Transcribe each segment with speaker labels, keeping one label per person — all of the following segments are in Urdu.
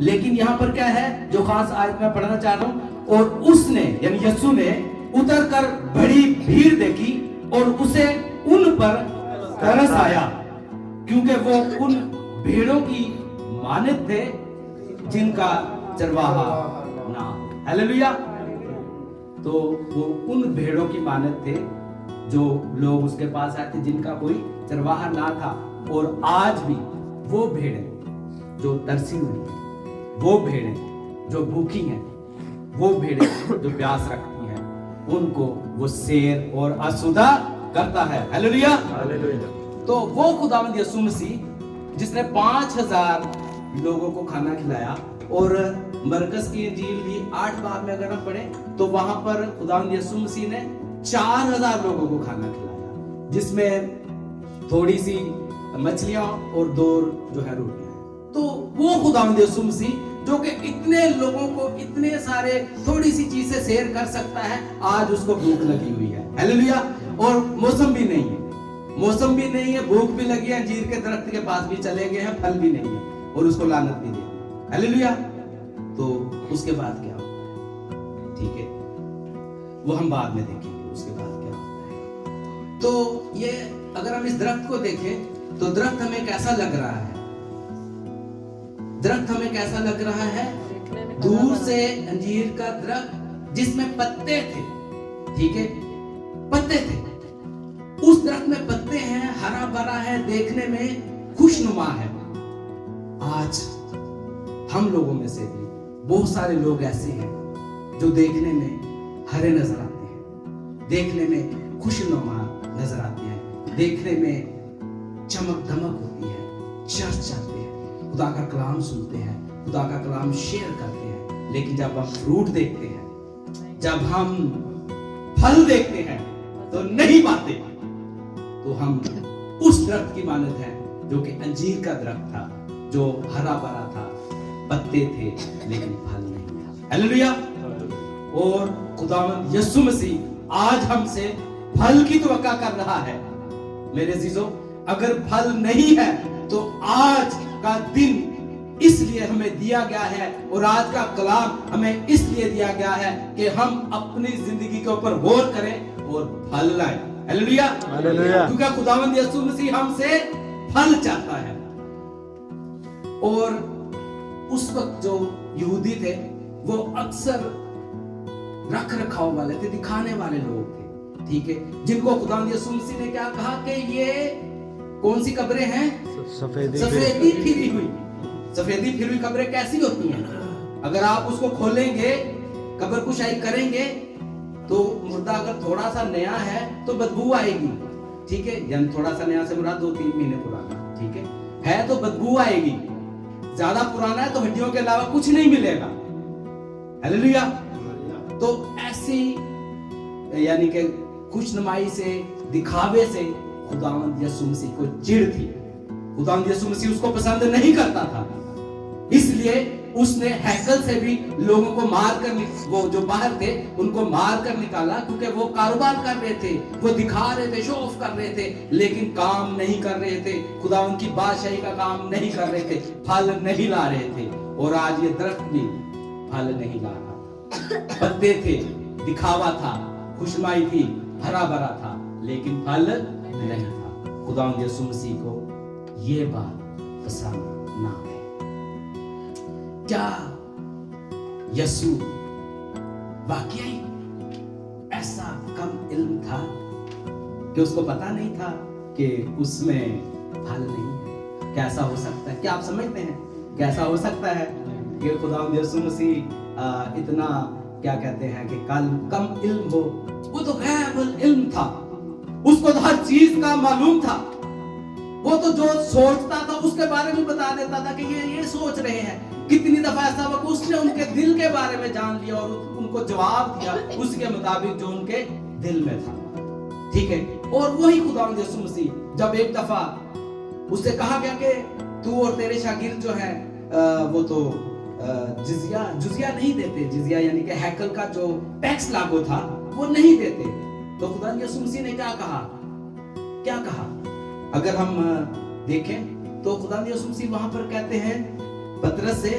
Speaker 1: لیکن یہاں پر کیا ہے جو خاص آیت میں پڑھنا چاہ رہا ہوں، اور اس نے یعنی یسوع نے اتر کر بڑی بھیڑ دیکھی اور اسے ان پر ترس آیا، کیونکہ وہ ان بھیڑوں کی مانند تھے جن کا چرواہا نہ ہو۔ ہلیلویا۔ تو وہ ان بھیڑوں کی مانند تھے جو لوگ اس کے پاس آئے تھے جن کا کوئی چرواہا نہ تھا، اور آج بھی وہ بھیڑیں جو ترسی ہوئی ہیں، وہ بھیڑیں جو بھوکی ہیں، وہ بھیڑیں جو پیاس رکھتی ہیں، ان کو وہ سیر اور آسودہ کرتا ہے۔ ہلیلویا۔ تو وہ خداوند یسوع مسیح جس نے 5000 لوگوں کو کھانا کھلایا، اور مرکز کی انجیل بھی 8 باب میں اگر ہم پڑھیں تو وہاں پر خداوند یسوع مسیح نے 4000 لوگوں کو کھانا کھلایا، جس میں تھوڑی سی مچھلیاں اور 2 جو ہے روٹیاں۔ تو وہ خداوند یسوع مسیح جو کہ اتنے لوگوں کو اتنے سارے تھوڑی سی چیز سے سیر کر سکتا ہے، آج اس کو بھوک لگی ہوئی ہے۔ ہلیلویا۔ اور موسم بھی نہیں ہے، موسم بھی نہیں ہے، بھوک بھی لگی ہے، انجیر کے درخت کے پاس بھی چلے گئے ہیں، پھل بھی نہیں ہے، اور اس کو لعنت بھی دی۔ ہلیلویا۔ تو اس کے بعد کیا ہوتا ہے؟ ٹھیک ہے، وہ ہم بعد میں دیکھیں گے اس کے بعد کیا ہوتا ہے۔ تو یہ اگر ہم اس درخت کو دیکھیں تو درخت ہمیں کیسا لگ رہا ہے؟ درخت ہمیں کیسا لگ رہا ہے؟ دور سے انجیر کا درخت جس میں پتے تھے، ٹھیک ہے، پتے تھے، اس درخت میں پتے ہیں، ہرا بھرا ہے، دیکھنے میں خوشنما ہے۔ آج ہم لوگوں میں سے بھی بہت سارے لوگ ایسے ہیں جو دیکھنے میں ہرے نظر آتے ہیں، دیکھنے میں خوشنما نظر آتے ہیں، دیکھنے میں چمک دمک ہوتی ہے، چرچ جاتے ہیں، خدا کا کلام سنتے ہیں، خدا کا کلام شیئر کرتے ہیں، لیکن جب ہم فروٹ دیکھتے ہیں، جب ہم پھل دیکھتے ہیں تو نہیں پاتے، تو ہم اس درخت کی مانند ہیں جو کہ انجیر کا درخت تھا، جو ہرا بھرا تھا، پتے تھے لیکن پھل نہیں تھا۔ ہلیلویا۔ اور خداوند یسوع مسیح آج ہم سے پھل کی توقع کر رہا ہے۔ میرے عزیزو، اگر پھل نہیں ہے تو آج کا دن اس لیے ہمیں دیا گیا ہے، اور آج کا کلام ہمیں اس لیے دیا گیا ہے کہ ہم اپنی زندگی کے اوپر غور کریں اور پھل لائیں۔ ہلیلویا۔ کیونکہ خداوند یسوع مسیح ہم سے پھل چاہتا ہے۔ اور اس وقت جو یہودی تھے وہ اکثر رکھ رکھاؤ والے تھے، دکھانے والے لوگ تھے، ٹھیک ہے، جن کو خداوند یسوع مسیح نے کیا کہا کہ یہ کون سی قبریں ہیں؟ سفیدی پھری ہوئی۔ سفیدی پھری ہوئی قبریں کیسی ہوتی ہیں؟ اگر آپ اس کو کھولیں گے، قبر کشائی کریں گے تو مردہ اگر تھوڑا سا نیا ہے تو بدبو آئے گی، ٹھیک ہے، یعنی تھوڑا سا نیا سے مراد 2-3 مہینے پرانا، ٹھیک ہے تو بدبو آئے گی، زیادہ پرانا ہے تو ہڈیوں کے علاوہ کچھ نہیں ملے گا۔ ہلیلویا۔ تو ایسی یعنی کہ خوشنمائی سے، دکھاوے سے خداوند یسوع مسیح کو چڑ تھی۔ خداوند یسوع مسیح اس کو پسند نہیں کرتا تھا، اس لیے اس نے ہیکل سے بھی لوگوں کو مار کر، وہ جو باہر تھے ان کو مار کر نکالا، کیونکہ وہ کاروبار کر رہے تھے، وہ دکھا رہے تھے، شو آف کر رہے تھے، لیکن کام نہیں کر رہے تھے، خداوند کی بادشاہی کا کام نہیں کر رہے تھے، پھل نہیں لا رہے تھے۔ اور آج یہ درخت بھی پھل نہیں لا رہا تھا، پتے تھے، دکھاوا تھا، خوشنمائی تھی، ہرا بھرا تھا، لیکن پھل نہیں تھا۔ خداوند یسوع مسیح کو یہ بات پسند نہ آئی۔ کیا یسوع واقعی ایسا کم علم تھا کہ اس کو پتا نہیں تھا کہ اس میں پھل نہیں ہے؟ کیسا ہو سکتا ہے؟ کیا آپ سمجھتے ہیں کیسا ہو سکتا ہے کہ خداوند یسوع مسیح اتنا کیا کہتے ہیں کہ کم علم ہو؟ وہ تو غیب العلم تھا، اس کو تو ہر چیز کا معلوم تھا، وہ تو جو سوچتا تھا اس کے بارے میں بتا دیتا تھا کہ یہ سوچ رہے ہیں۔ کتنی دفعہ ایسا ہوا کہ اس نے ان کے دل کے بارے میں جان لیا اور ان کو جواب دیا اس کے مطابق جو ان کے دل میں تھا، ٹھیک ہے۔ اور وہی خداوند یسوع مسیح جب ایک دفعہ اس سے کہا گیا کہ تو اور تیرے شاگرد جو ہیں وہ تو جزیہ نہیں دیتے، جزیہ یعنی کہ ہیکل کا جو ٹیکس لاگو تھا وہ نہیں دیتے، تو خداوند یسوع مسیح نے کیا کہا؟ اگر ہم دیکھیں تو خداوند یسوع مسیح وہاں پر کہتے ہیں پطرس سے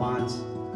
Speaker 1: 5